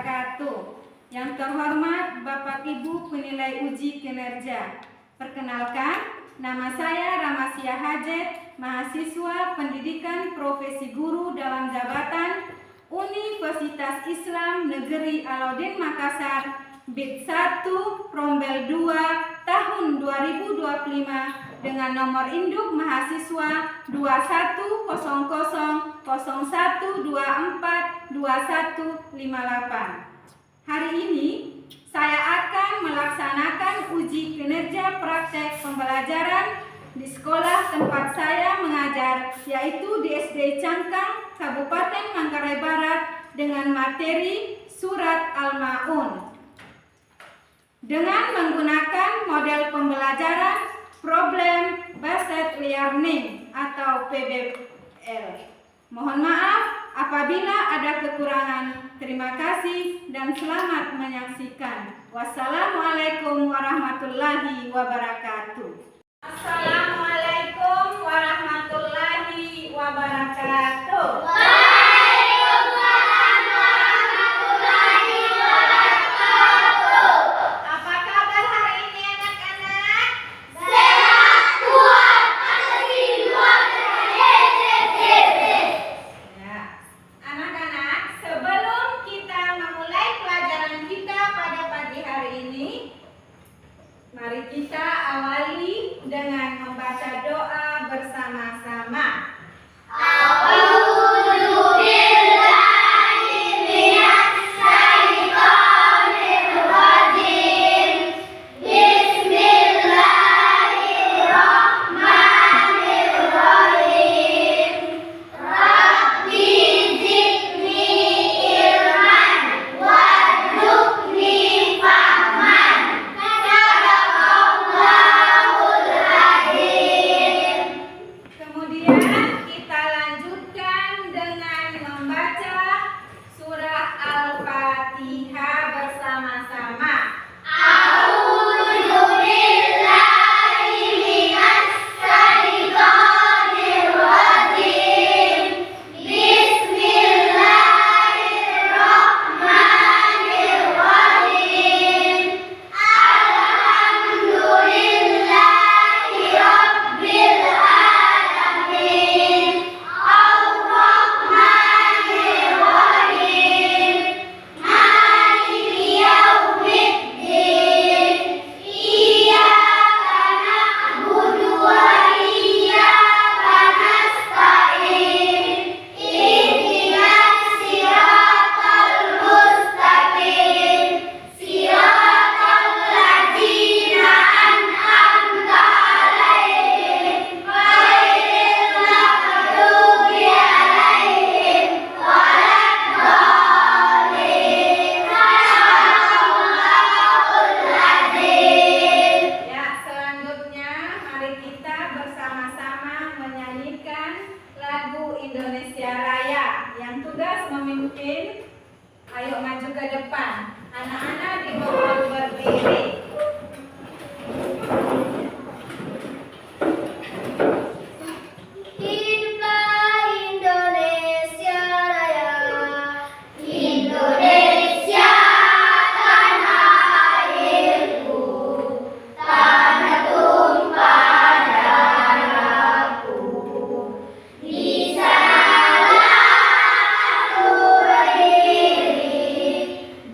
wabarakatuh. Yang terhormat Bapak Ibu penilai uji kinerja. Perkenalkan, nama saya Ramasia Hajet, mahasiswa Pendidikan Profesi Guru dalam jabatan Universitas Islam Negeri Alauddin Makassar, BIT 1 Prombel 2 tahun 2025 dengan nomor induk mahasiswa 210001242158. Hari ini saya akan melaksanakan uji kinerja praktek pembelajaran di sekolah tempat saya mengajar, yaitu di SD Cangkang, Kabupaten Manggarai Barat dengan materi Surat Al-Ma'un. Dengan menggunakan model pembelajaran Problem Based Learning atau PBL. Mohon maaf apabila ada kekurangan. Terima kasih dan selamat menyaksikan. Wassalamualaikum warahmatullahi wabarakatuh. Assalamualaikum warahmatullahi wabarakatuh. Mari kita awali dengan membaca doa bersama-sama. Indonesia Raya. Yang tugas memimpin, ayo maju ke depan. Anak-anak dimohon berdiri.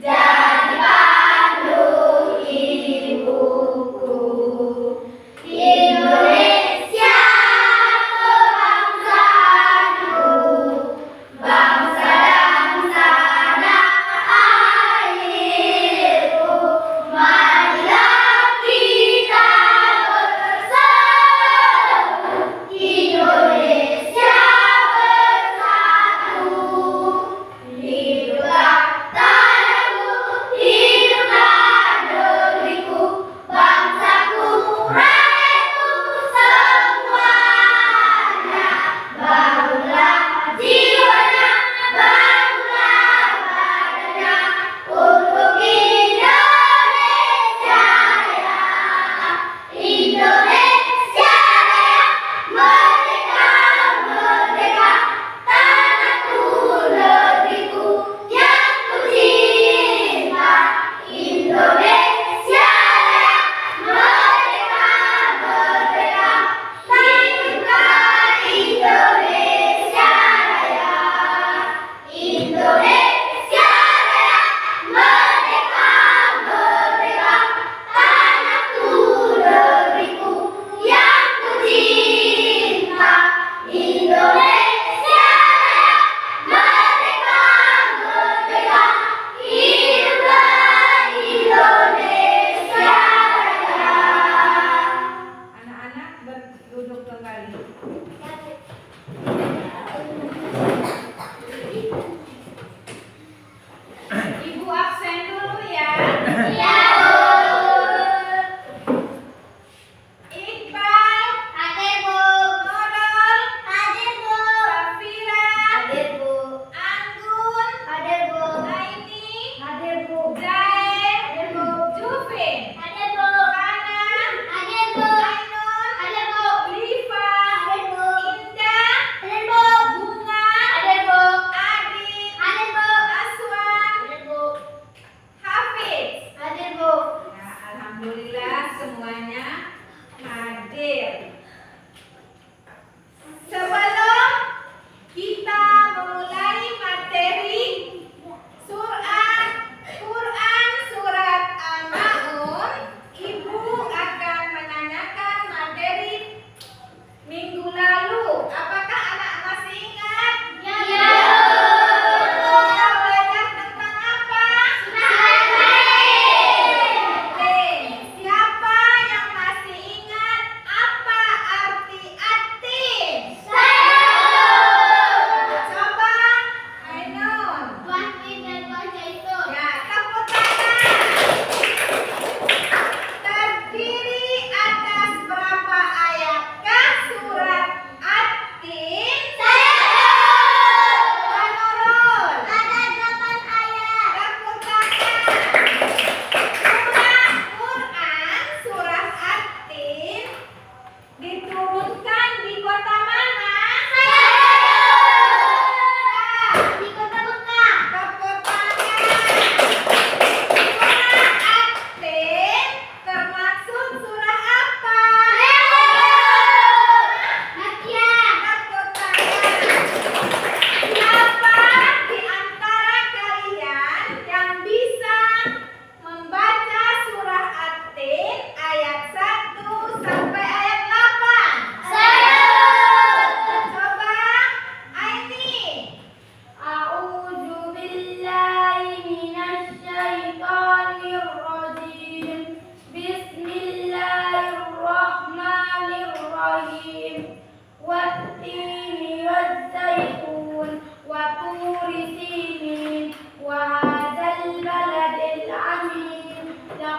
Jadi Bandung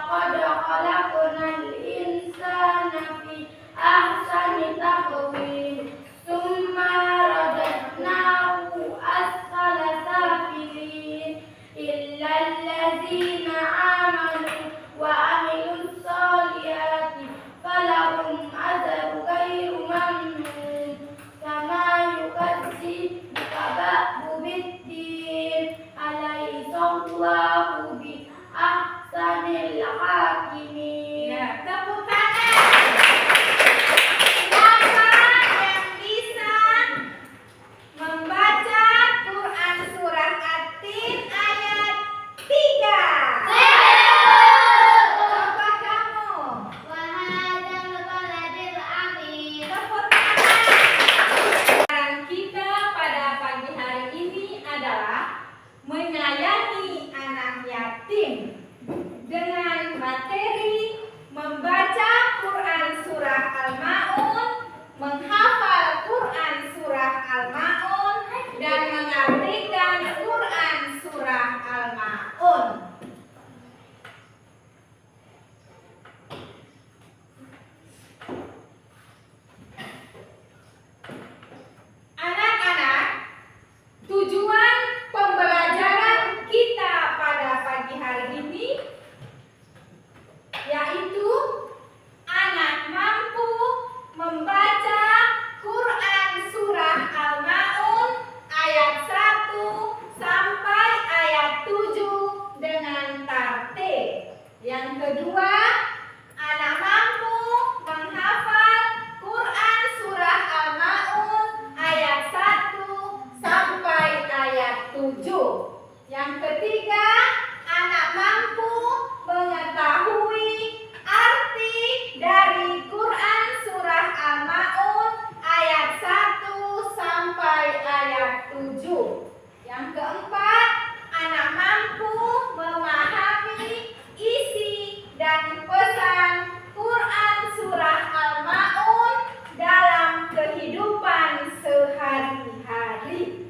laqad khalaqnal insana fi ahsani taqwim summa radadnahu asfala safilin illa allazina amanu wa amilus solihati falahum ajrun ghairu mamnun kama yukadzibuka ba'du biddin alayhissallahu bi ahsanil hakimin. Ya, tepuk tangan. Siapa yang bisa membaca Quran surah At-Tin ayat 3? Coba kamu. Tepuk tangan. Saran kita pada pagi hari ini adalah menyayangi anak yatim dengan materi membaca Quran surah Al-Ma'un, menghafal Quran surah Al-Ma'un, dan mengartikan Quran surah Al-Ma'un. Anak-anak, tujuan pembelajaran kita pada pagi hari ini yaitu anak mampu membaca Quran surah Al-Ma'un ayat 1 sampai ayat 7 dengan tartil. Yang kedua, anak mampu menghafal Quran surah Al-Ma'un ayat 1 sampai ayat 7. Yang ketiga, anak mampu mengetahui arti dari Quran surah Al-Ma'un ayat 1 sampai ayat 7. Yang keempat, anak mampu memahami isi dan pesan Quran surah Al-Ma'un dalam kehidupan sehari-hari.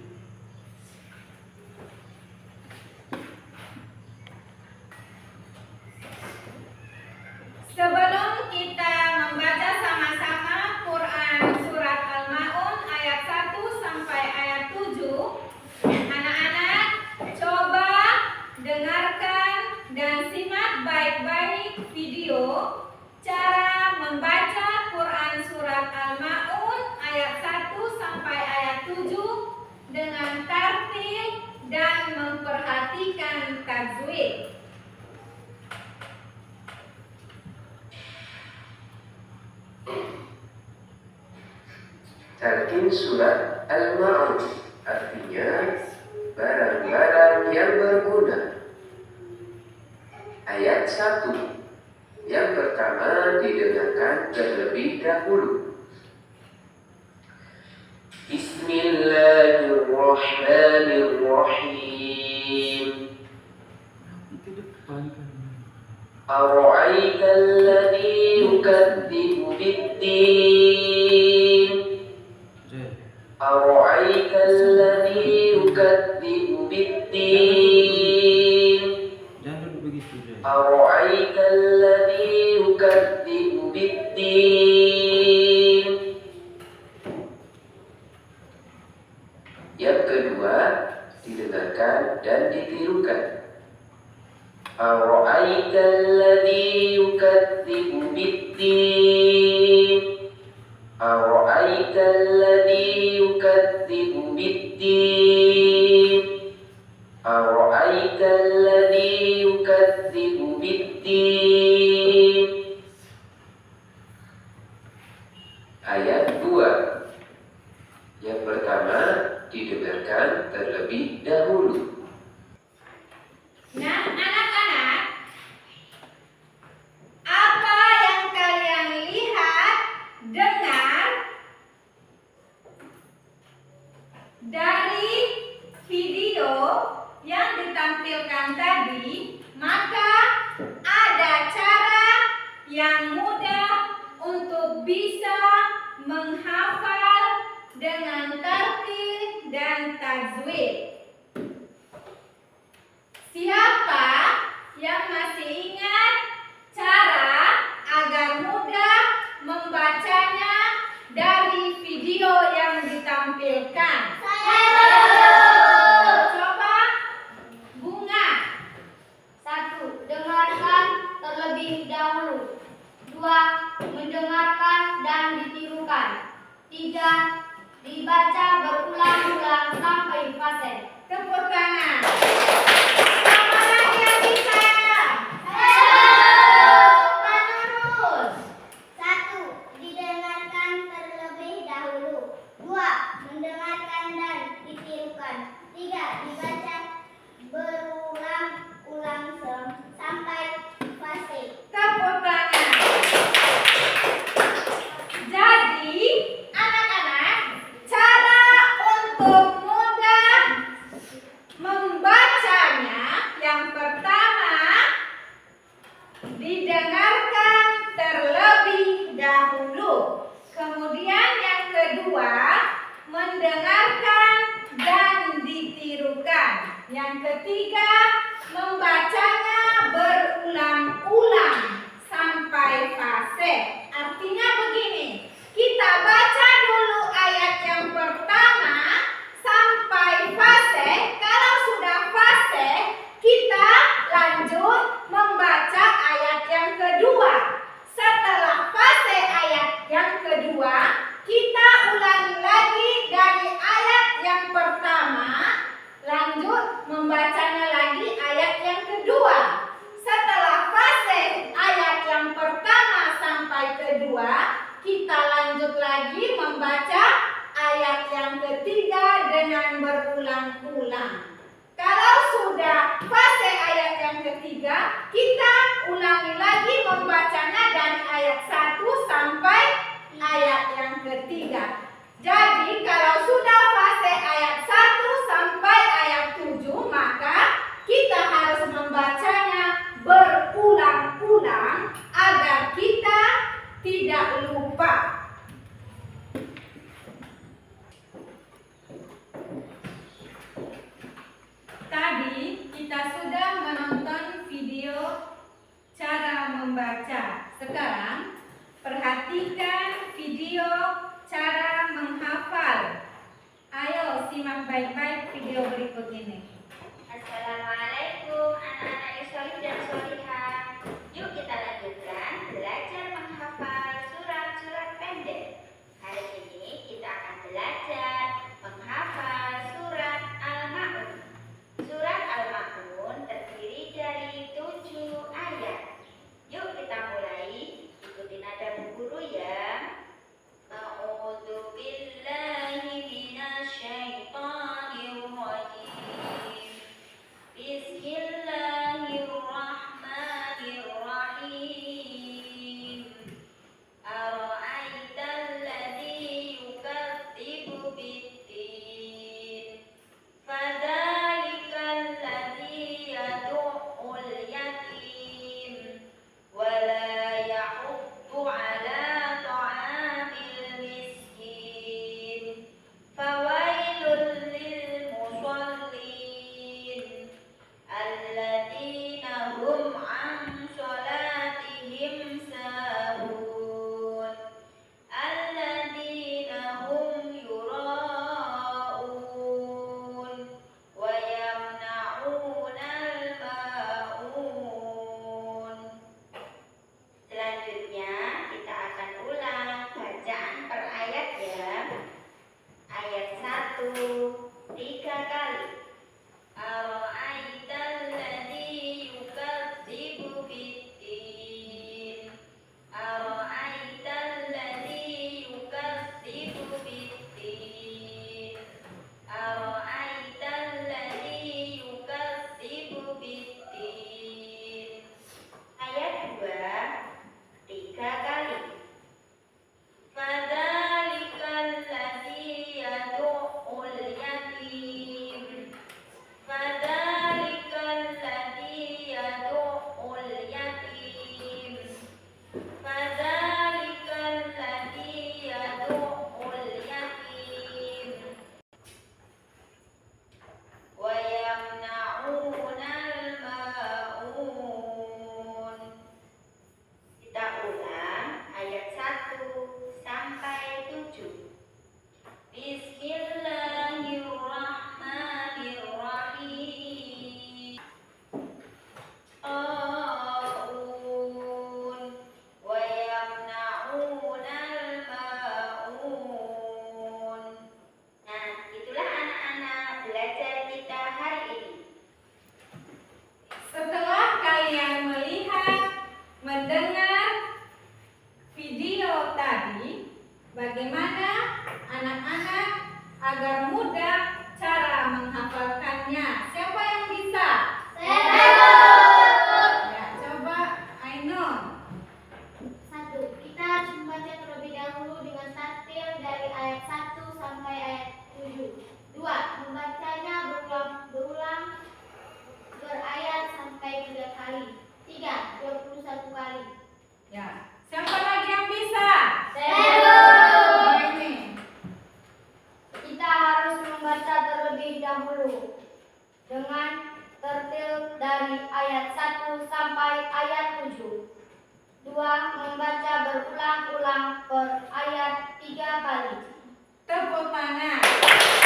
Sebelum kita membaca sama-sama Quran surat Al-Ma'un ayat 1 sampai ayat 7, anak-anak coba dengarkan dan simak baik-baik video cara membaca Quran surat Al-Ma'un ayat 1 sampai ayat 7 dengan tartil dan memperhatikan tajwid. Tartil surat Al-Ma'un artinya barang-barang yang berguna. Ayat 1. Yang pertama didengarkan terlebih dahulu. Bismillahirrahmanirrahim. Ara'aita alladhi yukadzibu bid-din. أرأيت الذي يكذب بالدين أرأيت الذي يكذب بالدين. Yang kedua didengarkan dan ditirukan. Ara'aita alladhi yukadzibu bid-din أرأيت الذي يكذب بالدين أرأيت الذي يكذب بالدين. Ayat 2. Yang pertama didengarkan terlebih dahulu. Nah, anak-anak, apa yang kalian lihat, dengar dari video yang ditampilkan tadi, maka ada 3. Dibaca berulang-ulang sampai fase. Tepuk tangan. Sama lagi yang bisa. Penerus. 1. Didengarkan terlebih dahulu. 2. Mendengarkan dan ditirukan. 3. Dibaca berulang-ulang sampai fase. Tepuk tangan. Jadi, anak-anak, cara untuk mudah membacanya yang pertama didengarkan terlebih dahulu. Kemudian yang kedua mendengarkan dan ditirukan. Yang ketiga membacanya berulang-ulang sampai fase. Artinya begini, kita baca dulu ayat yang pertama sampai fase. Kalau sudah fase, kita lanjut membaca ayat yang kedua. Setelah fase ayat yang kedua, kita ulangi lagi dari ayat yang pertama, lanjut membacanya lagi ayat yang kedua. Setelah fase ayat yang pertama sampai kedua, kita lanjut lagi membaca ayat yang ketiga dengan berulang-ulang. Kalau sudah fase ayat yang ketiga, kita ulangi lagi membacanya dari ayat 1 sampai ayat yang ketiga. Jadi kalau sudah fase ayat 1 sampai ayat 7, maka kita harus membacanya berulang-ulang agar kita tidak lupa. Tadi kita sudah menonton video cara membaca. Sekarang perhatikan video cara menghafal. Ayo simak baik-baik video berikut ini. Assalamualaikum anak-anak yang solih dan solihah. Yuk kita lanjutkan belajar menghafal surat-surat pendek. Hari ini kita akan belajar menghafal surat Al-Ma'un. Surat Al-Ma'un terdiri dari 7 ayat. Yuk kita mulai. Ikuti nada Bu Guru ya. A'udzu billahi minasy syaithanir rajim. ayat 1 sampai ayat 7. 2. Membaca berulang-ulang per ayat 3 kali. Tepuk tangan.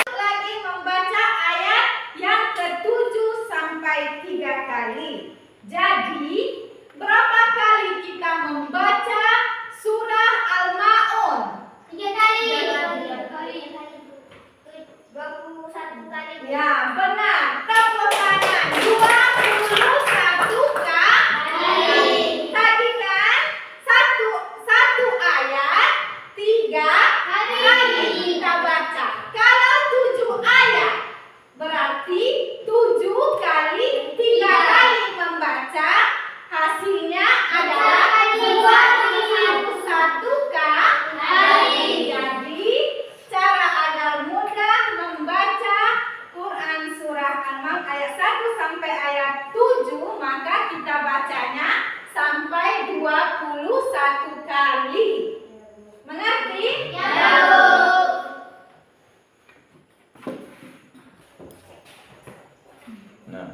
Lagi membaca ayat yang ke-7 sampai 3 kali. Jadi, berapa kali kita membaca surah Al-Ma'un? 3 kali. 21 kali. Ya, benar. Tepuk tangan. 21 kali. Tadi kan satu ayat 3 kali kita baca. Kalau 7 ayat berarti 7 kali 3 kali membaca, hasilnya adalah 21 kali. Jadi cara agar mudah membaca Quran surah Al-Mulk ayat 1 sampai ayat 7, maka kita bacanya sampai 21 kali. Mengerti? Ya. Nah,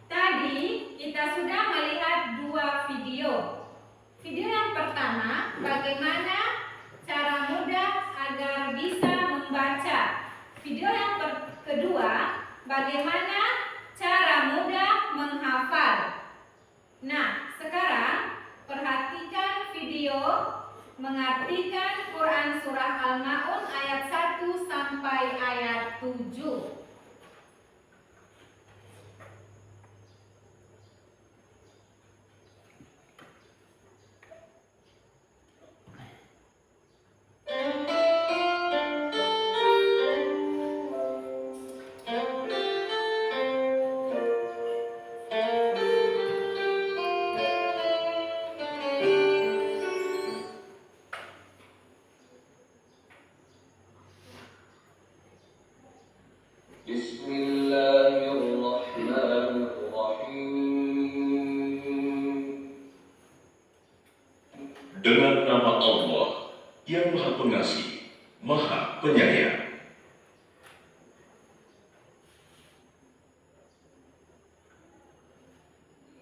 Tadi kita sudah melihat 2 video. Video yang pertama, bagaimana cara mudah agar bisa membaca. Video yang kedua, bagaimana cara mudah menghafal. Nah, sekarang perhatikan video mengartikan Quran surah Al-Ma'un ayat 1 sampai ayat 7. Bismillahirrahmanirrahim. dengan nama Allah yang Maha Pengasih, Maha Penyayang.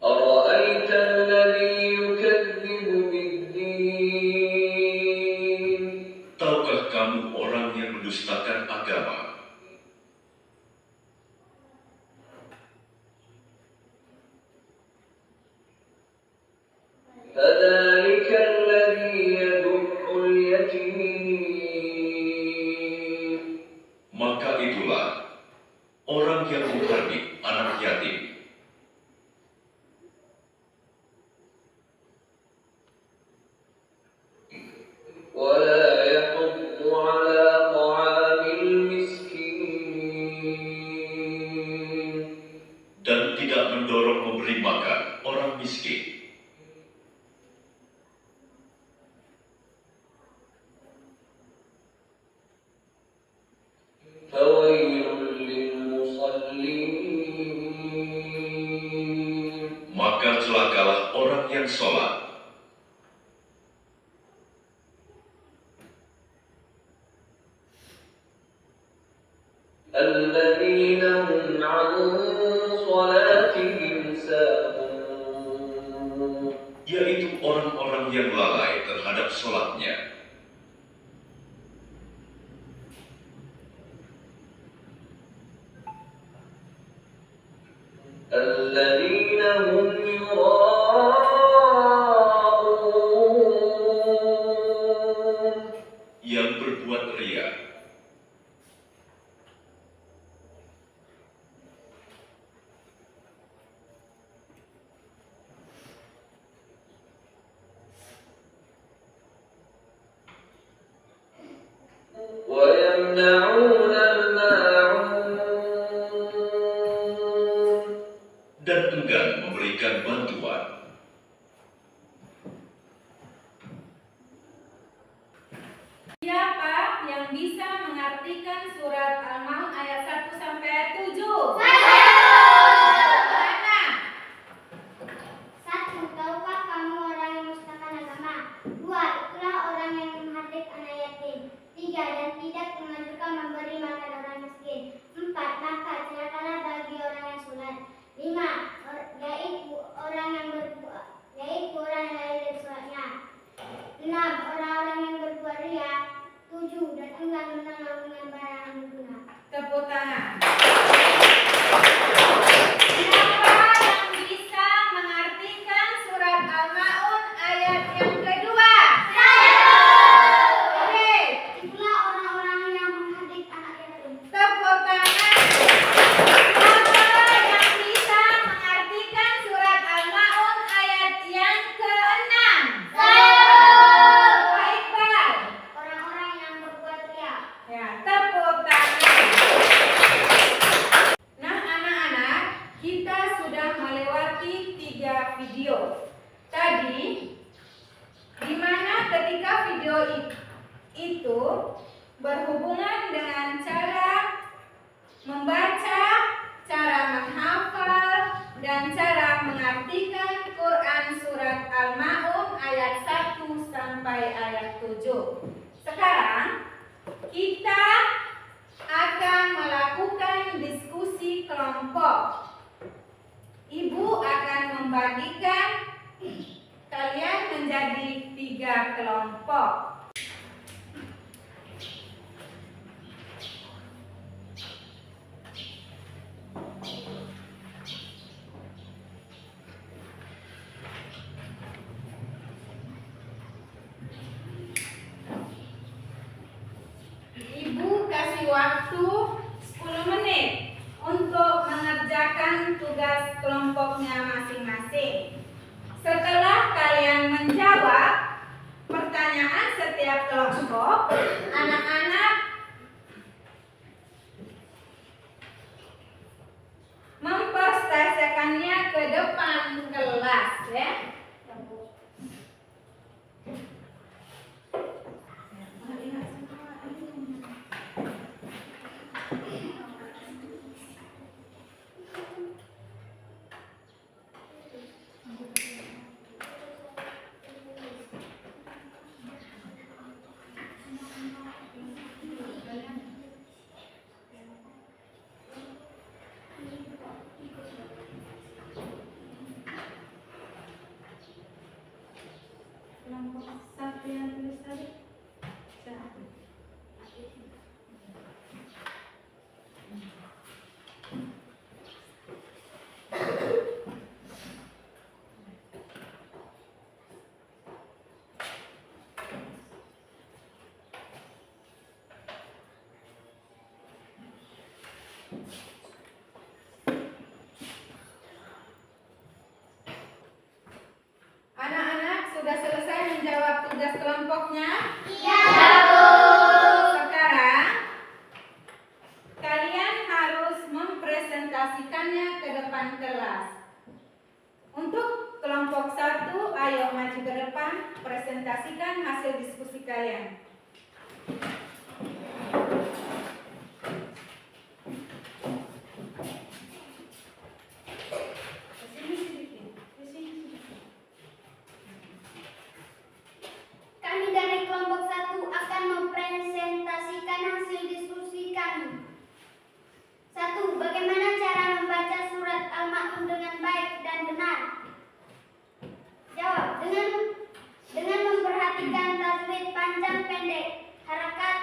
أرأيت الذي يكذب بالدين Tahukah kamu orang yang mendustakan agama? فذلك الذي يدع اليتيم Maka itulah orang yang menghardik anak yatim. ولا يحض على طعام المسكين Dan tidak mendorong memberi makan orang miskin. فويل للمصلين Maka celakalah orang yang sholat, الذين هم عن صلاتهم ساهون yaitu orang-orang yang lalai terhadap sholatnya. الذين هم يراءون Yang berbuat ria. ويمنعون الماعون Dan enggan memberikan bantuan. Siapa yang bisa mengartikan surat Al-Ma'un ayat 1 sampai ayat 7? Mana? 1. Tahukah kamu orang yang mendustakan agama? 2. Itulah orang yang menghardik anak yatim. 3. Dan tidak menganjurkan memberi makan orang tepuk tangan. Siapa yang bisa mengartikan surat Al-Maun ayat yang kedua? Oke, Itulah orang-orang yang menghadik anak yatim. tepuk tangan. Siapa yang bisa mengartikan surat Al-Maun ayat yang ke-6? Iqbal. Orang-orang yang berbuat riya. Ya, tepuk tangan. Nah, anak-anak, kita sudah melewati 3 video. Tadi, di mana ketika video itu berhubungan dengan cara membaca, cara menghafal, dan cara mengartikan Quran surat Al-Maun ayat 1 sampai ayat 7. Sekarang kita akan melakukan diskusi kelompok. Ibu akan membagikan kalian menjadi 3 kelompok. Ibu kasih waktu 10 menit untuk mengerjakan tugas kelompoknya masing-masing. Setelah kalian menjawab pertanyaan setiap kelompok, anak-anak mempresentasikannya ke depan kelas, ya. Kelompok 1 yang tulis tadi. Anak-anak sudah selesai menjawab tugas kelompoknya? Iya, Sekarang kalian harus mempresentasikannya ke depan kelas. Untuk kelompok 1, ayo maju ke depan, presentasikan hasil diskusi kalian. Kesini sedikit, kesini sedikit. kami dari kelompok 1 akan mempresentasikan hasil diskusi kami. 1. Bagaimana cara membaca surat Al-Maun dengan baik dan benar? Jawab, dengan memperhatikan tajwid panjang pendek, harakat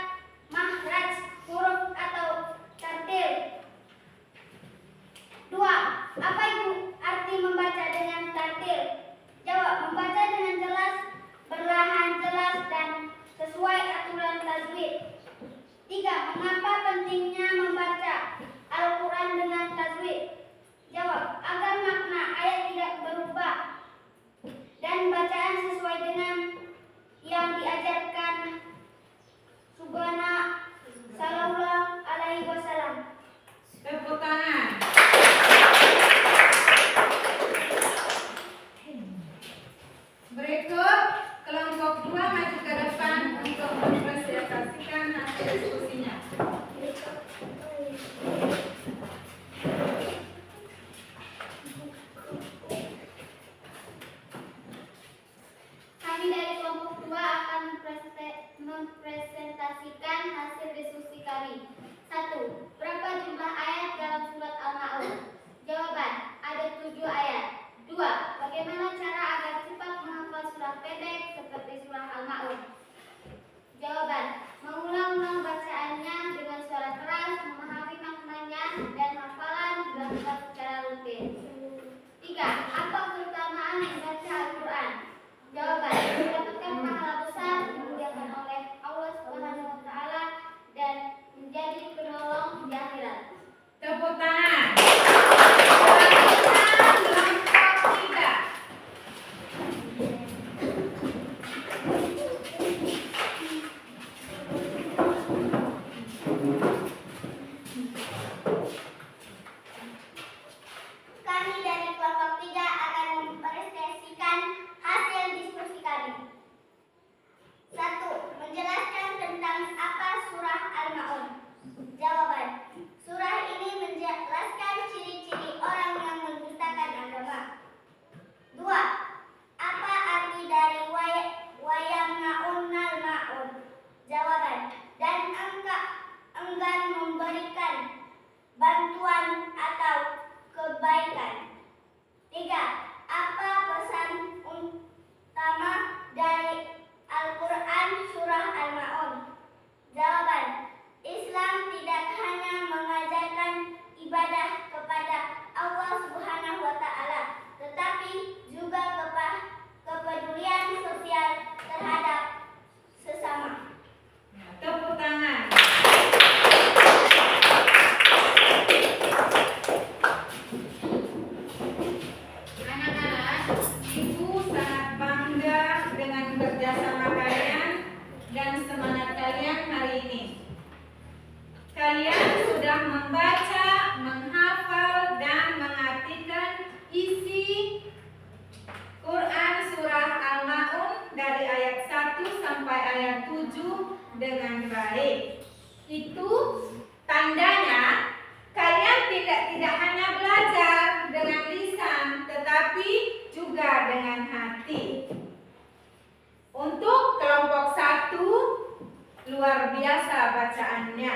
pembacaannya.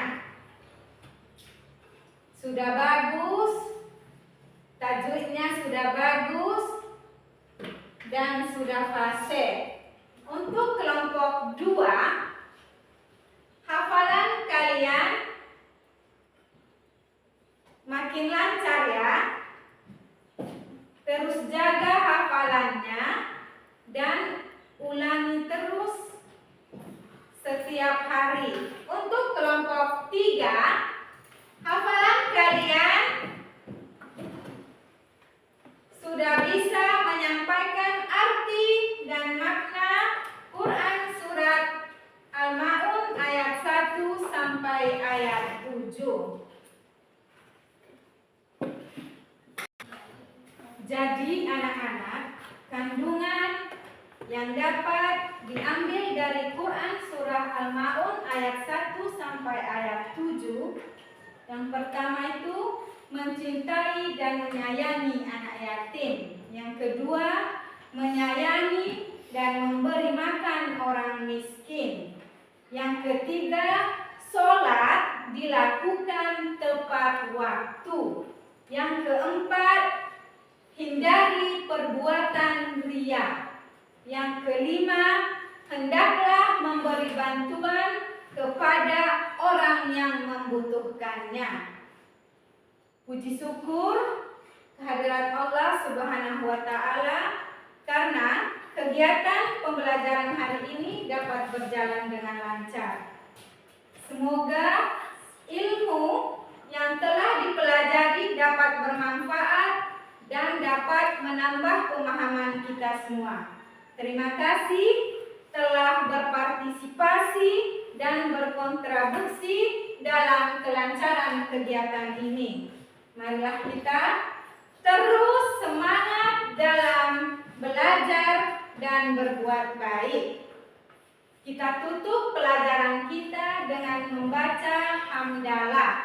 Sudah bagus, tajwidnya sudah bagus, dan sudah fase. Untuk kelompok 2, hafalan kalian makin lancar ya. Terus jaga hafalannya dan ulangi terus setiap hari. Untuk kelompok 3, hafalan kalian sudah bisa menyampaikan arti dan makna Quran surat Al-Ma'un ayat 1 sampai ayat 7. Jadi anak-anak, kandungan yang dapat diambil dari Quran surah Al-Ma'un ayat 1 sampai ayat 7. Yang pertama itu mencintai dan menyayangi anak yatim. Yang kedua, menyayangi dan memberi makan orang miskin. Yang ketiga, sholat dilakukan tepat waktu. Yang keempat, hindari perbuatan riya. Yang kelima, hendaklah memberi bantuan kepada orang yang membutuhkannya. Puji syukur kehadirat Allah Subhanahu wa Ta'ala karena kegiatan pembelajaran hari ini dapat berjalan dengan lancar. Semoga ilmu yang telah dipelajari dapat bermanfaat dan dapat menambah pemahaman kita semua. Terima kasih telah berpartisipasi dan berkontribusi dalam kelancaran kegiatan ini. Marilah kita terus semangat dalam belajar dan berbuat baik. Kita tutup pelajaran kita dengan membaca hamdalah.